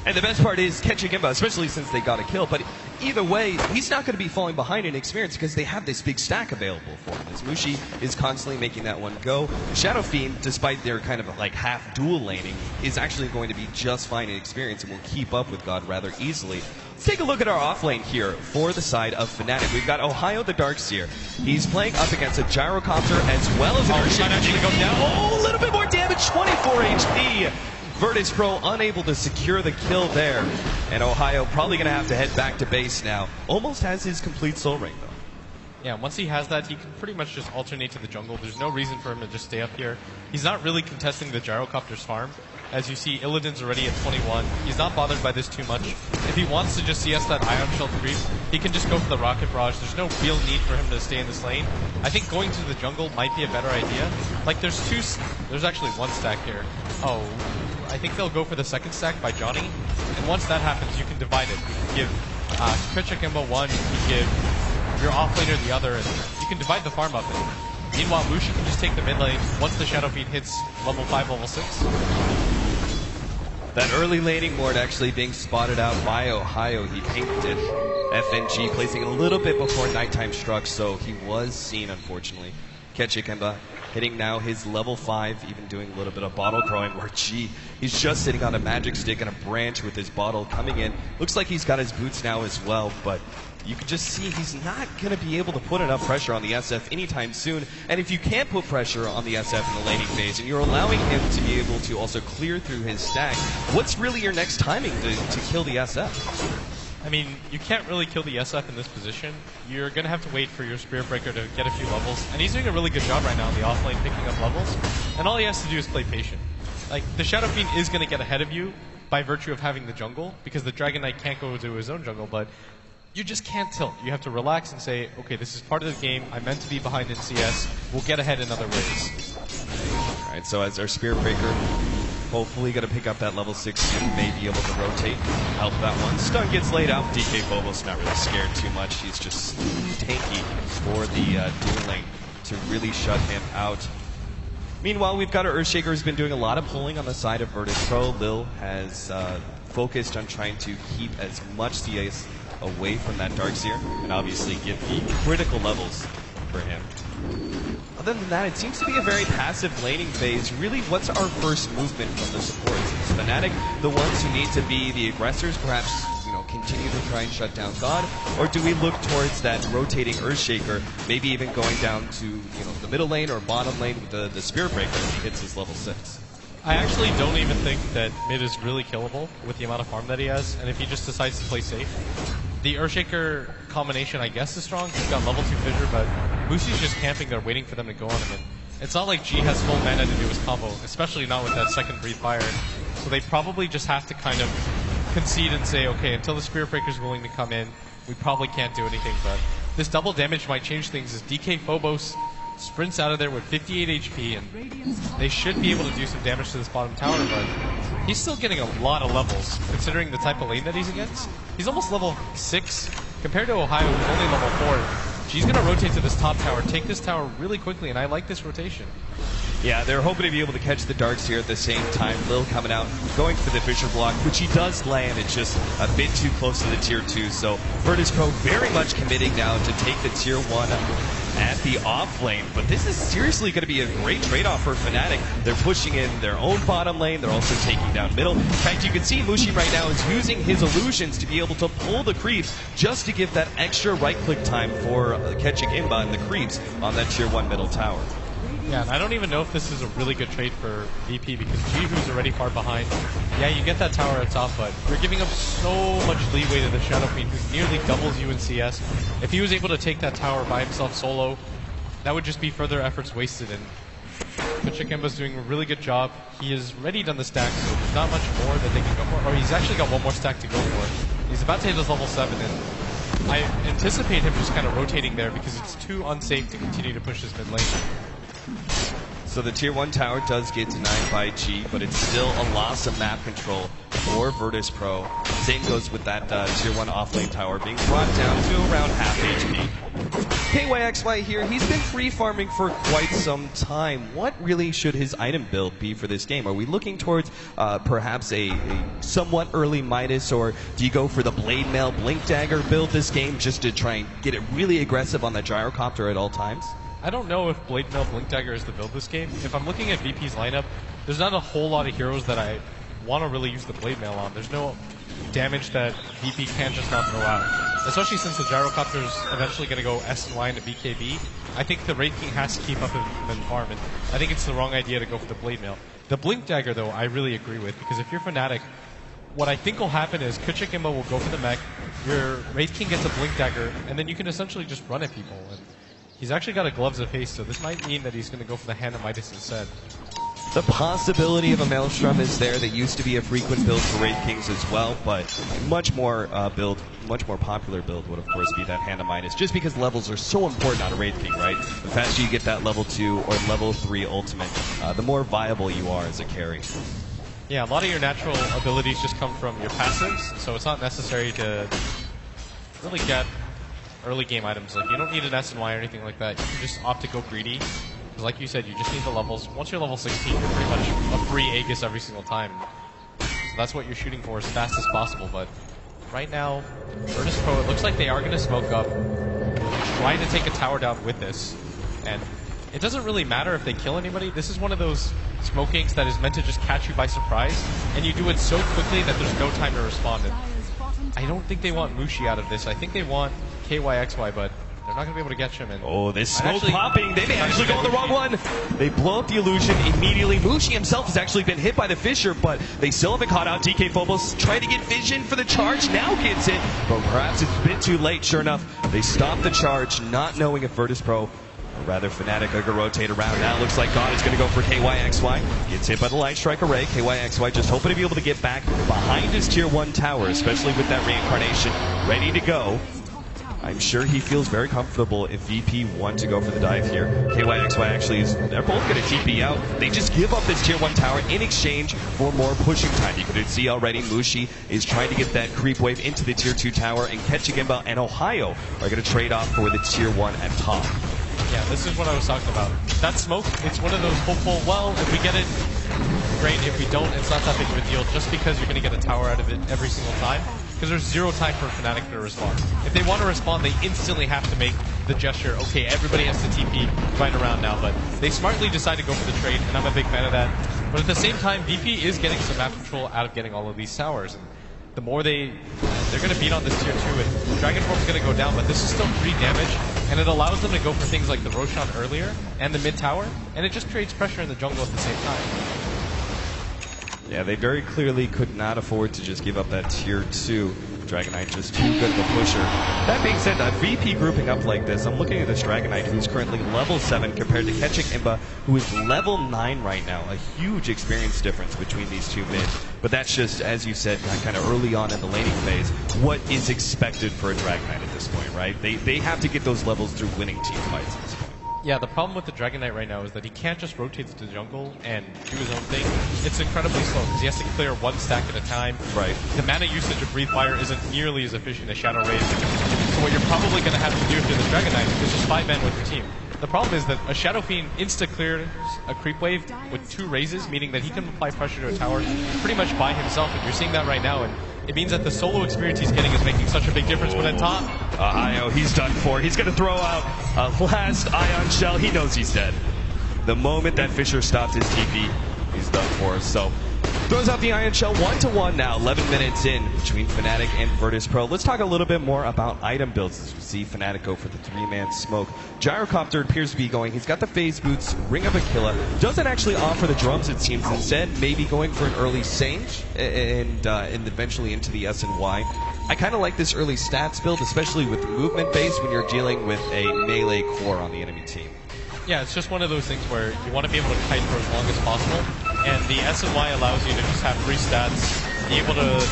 And the best part is catching I.M.O, especially since they got a kill. But either way, he's not going to be falling behind in experience because they have this big stack available for him. As Mushi is constantly making that one go. Shadow Fiend, despite their kind of like half dual laning, is actually going to be just fine in experience and will keep up with God rather easily. Let's take a look at our off lane here for the side of Fnatic. We've got Ohio the Darkseer. He's playing up against a Gyrocopter as well as an Earthshaker. Actually go down. Oh, a little bit more damage, 24 HP. Virtus Pro unable to secure the kill there. And Ohio probably going to have to head back to base now. Almost has his complete soul ring though. Yeah, once he has that, he can pretty much just alternate to the jungle. There's no reason for him to just stay up here. He's not really contesting the Gyrocopter's farm. As you see, Illidan's already at 21. He's not bothered by this too much. If he wants to just CS that Ion Shell creep, he can just go for the Rocket Barrage. There's no real need for him to stay in this lane. I think going to the jungle might be a better idea. Like, there's actually one stack here. Oh, I think they'll go for the second stack by Johnny. And once that happens, you can divide it. You can give Kritchik I.M.O one, you can give your offlaner the other, and you can divide the farm up. And meanwhile, Mushi can just take the mid lane once the Shadow Fiend hits level 5, level 6. That early laning ward actually being spotted out by Ohio. He pinked it. FNG placing a little bit before nighttime struck, so he was seen, unfortunately. Kritchik I.M.O hitting now his level 5, even doing a little bit of bottle throwing where he's just sitting on a magic stick and a branch with his bottle coming in. Looks like he's got his boots now as well, but you can just see he's not going to be able to put enough pressure on the SF anytime soon. And if you can't put pressure on the SF in the laning phase and you're allowing him to be able to also clear through his stack, what's really your next timing to kill the SF? I mean, you can't really kill the SF in this position. You're going to have to wait for your Spirit Breaker to get a few levels. And he's doing a really good job right now in the offlane picking up levels. And all he has to do is play patient. Like, the Shadow Fiend is going to get ahead of you by virtue of having the jungle, because the Dragon Knight can't go to his own jungle, but you just can't tilt. You have to relax and say, okay, this is part of the game. I'm meant to be behind in CS. We'll get ahead in other ways. All right, so as our Spirit Breaker hopefully going to pick up that level 6 and may be able to rotate, help that one. Stun gets laid out. DK Phobos not really scared too much. He's just tanky for the dual lane to really shut him out. Meanwhile, we've got our Earthshaker who's been doing a lot of pulling on the side of Virtus Pro. Lil has focused on trying to keep as much CS away from that Darkseer and obviously give the critical levels for him. Other than that, it seems to be a very passive laning phase. Really, what's our first movement from the supports? Is Fnatic the ones who need to be the aggressors, perhaps, continue to try and shut down God? Or do we look towards that rotating Earthshaker, maybe even going down to, the middle lane or bottom lane with the Spirit Breaker if he hits his level 6? I actually don't even think that mid is really killable with the amount of farm that he has, and if he just decides to play safe. The Earthshaker combination, I guess, is strong. He's got level 2 Fissure, but Mushi's just camping there waiting for them to go on him. And it's not like G has full mana to do his combo, especially not with that second Breathe Fire. So they probably just have to kind of concede and say, okay, until the Spirit Breaker's willing to come in, we probably can't do anything. But this double damage might change things as DK Phobos sprints out of there with 58 HP, and they should be able to do some damage to this bottom tower, but he's still getting a lot of levels, considering the type of lane that he's against. He's almost level 6, compared to Ohio, who's only level 4. She's going to rotate to this top tower, take this tower really quickly, and I like this rotation. Yeah, they're hoping to be able to catch the darks here at the same time. Lil coming out, going for the Fissure block, which he does land. It's just a bit too close to the tier 2. So Virtus Pro very much committing now to take the tier 1 at the off lane. But this is seriously going to be a great trade-off for Fnatic. They're pushing in their own bottom lane. They're also taking down middle. In fact, you can see Mushi right now is using his illusions to be able to pull the creeps just to give that extra right-click time for catching I.M.O and the creeps on that tier 1 middle tower. Yeah, and I don't even know if this is a really good trade for VP because Jihu's already far behind. Yeah, you get that tower at top, but you're giving up so much leeway to the Shadow Fiend, who nearly doubles you in CS. If he was able to take that tower by himself solo, that would just be further efforts wasted. And Kritchik I.M.O's doing a really good job. He has already done the stack, so there's not much more that they can go for. Or he's actually got one more stack to go for. He's about to hit his level 7, and I anticipate him just kind of rotating there because it's too unsafe to continue to push this mid lane. So the tier 1 tower does get denied by G, but it's still a loss of map control for Virtus Pro. Same goes with that tier 1 offlane tower being brought down to around half HP. KYXY here, he's been free farming for quite some time. What really should his item build be for this game? Are we looking towards perhaps a somewhat early Midas, or do you go for the Blade Mail Blink Dagger build this game just to try and get it really aggressive on the gyrocopter at all times? I don't know if Blade Mail Blink Dagger is the build this game. If I'm looking at VP's lineup, there's not a whole lot of heroes that I want to really use the Blade Mail on. There's no damage that VP can't just not throw out. Especially since the gyrocopter is eventually going to go S and Y into BKB. I think the Wraith King has to keep up in farm, and I think it's the wrong idea to go for the Blade Mail. The Blink Dagger, though, I really agree with, because if you're Fnatic, what I think will happen is Kuchik I.M.O will go for the mech, your Wraith King gets a Blink Dagger, and then you can essentially just run at people. And he's actually got a Gloves of Haste, so this might mean that he's going to go for the Hand of Midas instead. The possibility of a Maelstrom is there. That used to be a frequent build for Wraith Kings as well, but much more popular build would of course be that Hand of Midas, just because levels are so important on a Wraith King, right? The faster you get that level 2 or level 3 ultimate, the more viable you are as a carry. Yeah, a lot of your natural abilities just come from your passives, so it's not necessary to really get early game items. Like, you don't need an S and Y or anything like that. You can just opt to go greedy. Because like you said, you just need the levels. Once you're level 16, you're pretty much a free Aegis every single time. So that's what you're shooting for as fast as possible. But right now, Virtus Pro, it looks like they are going to smoke up, trying to take a tower down with this. And it doesn't really matter if they kill anybody. This is one of those smokings that is meant to just catch you by surprise. And you do it so quickly that there's no time to respond. And I don't think they want Mushi out of this. I think they want KYXY, but they're not going to be able to catch him. And oh, this smoke popping. They may actually go on the wrong one. They blow up the illusion immediately. Mushi himself has actually been hit by the Fissure, but they still haven't caught out. DK Phobos trying to get vision for the charge. Now gets it, but perhaps it's a bit too late. Sure enough, they stop the charge, not knowing if Virtus Pro, or rather Fnatic, are going to rotate around. Now it looks like God is going to go for KYXY. Gets hit by the Light Strike Array. KYXY just hoping to be able to get back behind his tier 1 tower, especially with that reincarnation ready to go. I'm sure he feels very comfortable if VP want to go for the dive here. KYXY actually they're both going to TP out. They just give up this tier 1 tower in exchange for more pushing time. You could see already Mushi is trying to get that creep wave into the tier 2 tower, and Ketchigemba and Ohio are going to trade off for the tier 1 at top. Yeah, this is what I was talking about. That smoke, it's one of those hopeful, well, if we get it, great. If we don't, it's not that big of a deal, just because you're going to get a tower out of it every single time. Because there's zero time for Fnatic to respond. If they want to respond, they instantly have to make the gesture, okay, everybody has to TP right around now. But they smartly decide to go for the trade, and I'm a big fan of that. But at the same time, VP is getting some map control out of getting all of these towers. And the more they're going to beat on this tier 2, and Dragon Form's going to go down, but this is still free damage, and it allows them to go for things like the Roshan earlier, and the mid tower, and it just creates pressure in the jungle at the same time. Yeah, they very clearly could not afford to just give up that tier 2. Dragonite just too good of a pusher. That being said, VP grouping up like this, I'm looking at this Dragonite who's currently level 7 compared to Ketchigemba, who is level 9 right now. A huge experience difference between these two mids. But that's just, as you said, kind of early on in the laning phase, what is expected for a Dragonite at this point, right? They have to get those levels through winning team fights at this point. Yeah, the problem with the Dragonite right now is that he can't just rotate to the jungle and do his own thing. It's incredibly slow because he has to clear one stack at a time. Right. The mana usage of Breathe Fire isn't nearly as efficient as Shadow Raze. So what you're probably going to have to do if you're the Dragonite is just 5-man with your team. The problem is that a Shadow Fiend insta-clears a creep wave with 2 raises, meaning that he can apply pressure to a tower pretty much by himself, and you're seeing that right now. And it means that the solo experience he's getting is making such a big difference when at top. I.O, he's done for. He's going to throw out a last Ion Shell. He knows he's dead. The moment that Fissure stopped his TP, he's done for. So, throws out the Ion Shell 1-1 now, 11 minutes in between Fnatic and Virtus Pro. Let's talk a little bit more about item builds as we see Fnatic go for the 3-man smoke. Gyrocopter appears to be going. He's got the phase boots, Ring of Aquila. Doesn't actually offer the drums, it seems. Instead, maybe going for an early Sage and eventually into the S and Y. I kind of like this early stats build, especially with movement base when you're dealing with a melee core on the enemy team. Yeah, it's just one of those things where you want to be able to kite for as long as possible, and the S and Y allows you to just have free stats, be able to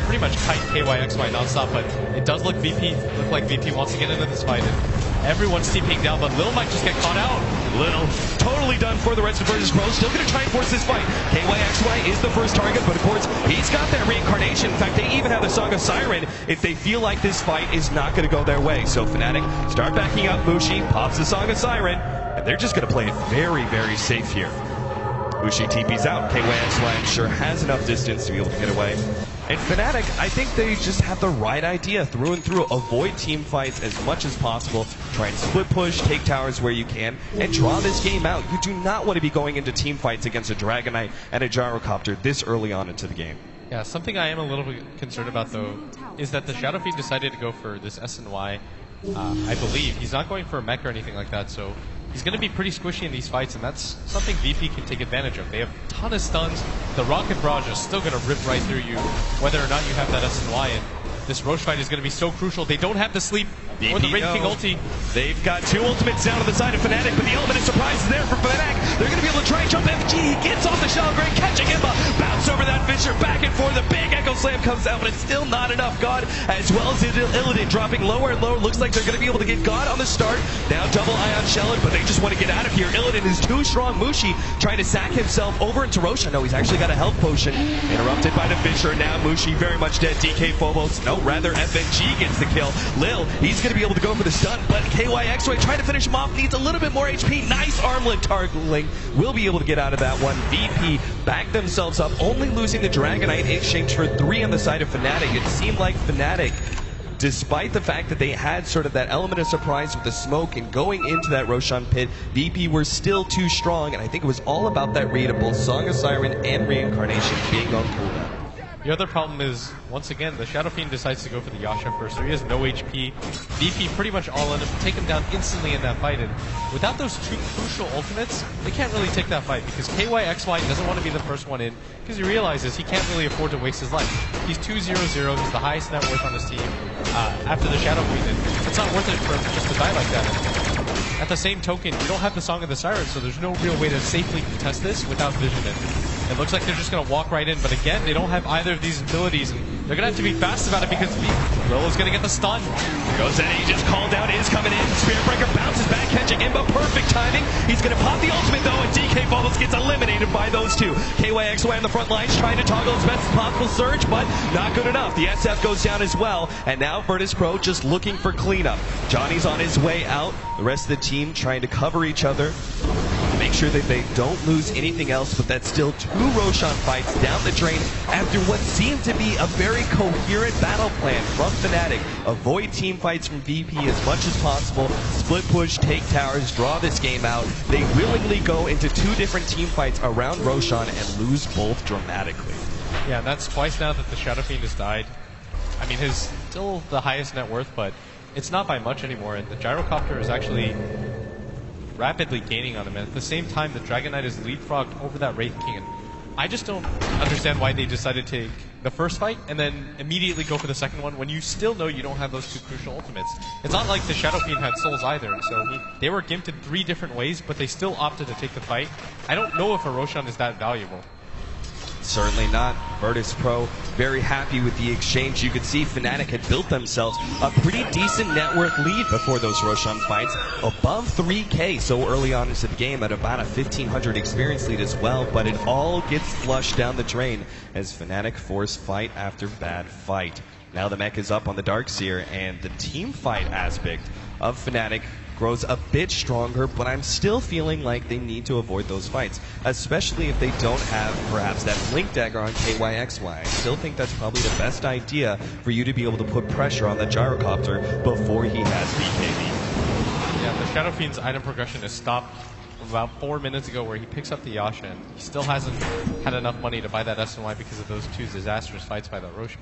pretty much kite KYXY nonstop, but it does look like VP wants to get into this fight. And Everyone's TPing down, but Lil might just get caught out. Lil, totally done for the rest of Virtus Pro. Still going to try and force this fight. KYXY is the first target, but of course, he's got that reincarnation. In fact, they even have the Song of Siren if they feel like this fight is not going to go their way. So Fnatic start backing up. Mushi pops the Song of Siren, and they're just going to play it very, very safe here. Mushi TP's out. KYXY, I'm sure, has enough distance to be able to get away. And Fnatic, I think they just have the right idea through and through. Avoid team fights as much as possible. Try and split push, take towers where you can, and draw this game out. You do not want to be going into team fights against a Dragon Knight and a Gyrocopter this early on into the game. Yeah, something I am a little bit concerned about, though, is that the Shadow Fiend decided to go for this SNY. I believe he's not going for a mech or anything like that, so he's going to be pretty squishy in these fights, and that's something VP can take advantage of. They have a ton of stuns. The Rocket Barrage is still going to rip right through you, whether or not you have that SNY, and this Roche fight is going to be so crucial. They don't have the sleep or the Rain King ulti. They've got two ultimates down on the side of Fnatic, but the element of surprise is there for Fnatic. They're going to be able to try and jump FG. He gets off the Shell Grade, catching him up, bounce over that Fisher, back and forth. The big Echo Slam comes out, but it's still not enough. God, as well as Illidan, dropping lower and lower. Looks like they're going to be able to get God on the start. Now double Ion Shellin, but they just want to get out of here. Illidan is too strong. Mushi trying to sack himself over into Roshan. No, he's actually got a health potion. Interrupted by the Fisher. Now Mushi very much dead. DK Phobos, no, rather FNG gets the kill. Lil, he's going to be able to go for the stun, but KYXY trying to finish him off, needs a little bit more HP. Nice armlet targeting. Will be able to get out of that one. VP back themselves up, only losing the Dragon Knight in exchange for 3 on the side of Fnatic. It seemed like Fnatic, despite the fact that they had sort of that element of surprise with the smoke and going into that Roshan pit, VP were still too strong, and I think it was all about that read of both Song of Siren and Reincarnation being on cooldown. The other problem is, once again, the Shadow Fiend decides to go for the Yasha first, so he has no HP. VP pretty much all in him, take him down instantly in that fight, and without those 2 crucial ultimates, they can't really take that fight, because KYXY doesn't want to be the first one in, because he realizes he can't really afford to waste his life. He's 2-0-0, he's the highest net worth on his team after the Shadow Fiend, and it's not worth it for him just to die like that. At the same token, you don't have the Song of the Siren, so there's no real way to safely contest this without vision in. It looks like they're just going to walk right in, but again, they don't have either of these abilities, and they're going to have to be fast about it because Lil is going to get the stun. Goes in, he just called out, is coming in. Spirit Breaker bounces back, catching him, but perfect timing. He's going to pop the ultimate though, and DK Phobos gets eliminated by those two. KYXY on the front lines trying to toggle as best as possible surge, but not good enough. The SF goes down as well, and now Virtus Pro just looking for cleanup. Johnny's on his way out, the rest of the team trying to cover each other. Make sure that they don't lose anything else, but that's still 2 Roshan fights down the drain after what seemed to be a very coherent battle plan from Fnatic. Avoid team fights from VP as much as possible, split push, take towers, draw this game out. They willingly go into 2 different team fights around Roshan and lose both dramatically. Yeah, and that's twice now that the Shadow Fiend has died. I mean, his still the highest net worth, but it's not by much anymore, and the Gyrocopter is actually rapidly gaining on him, and at the same time the Dragon Knight is leapfrogged over that Wraith King, and I just don't understand why they decided to take the first fight and then immediately go for the second one when you still know you don't have those 2 crucial ultimates. It's not like the Shadow Fiend had souls either, so they were gimped in 3 different ways, but they still opted to take the fight. I don't know if a Roshan is that valuable. Certainly not. Virtus Pro very happy with the exchange. You could see Fnatic had built themselves a pretty decent net worth lead before those Roshan fights, above 3K so early on into the game at about a 1,500 experience lead as well, but it all gets flushed down the drain as Fnatic force fight after bad fight. Now the mech is up on the Darkseer, and the team fight aspect of Fnatic grows a bit stronger, but I'm still feeling like they need to avoid those fights, especially if they don't have perhaps that Blink Dagger on KYXY. I still think that's probably the best idea for you to be able to put pressure on the Gyrocopter before he has BKB. Yeah, the Shadow Fiend's item progression is stopped about 4 minutes ago where he picks up the Yasha, and he still hasn't had enough money to buy that SNY because of those 2 disastrous fights by the Roche.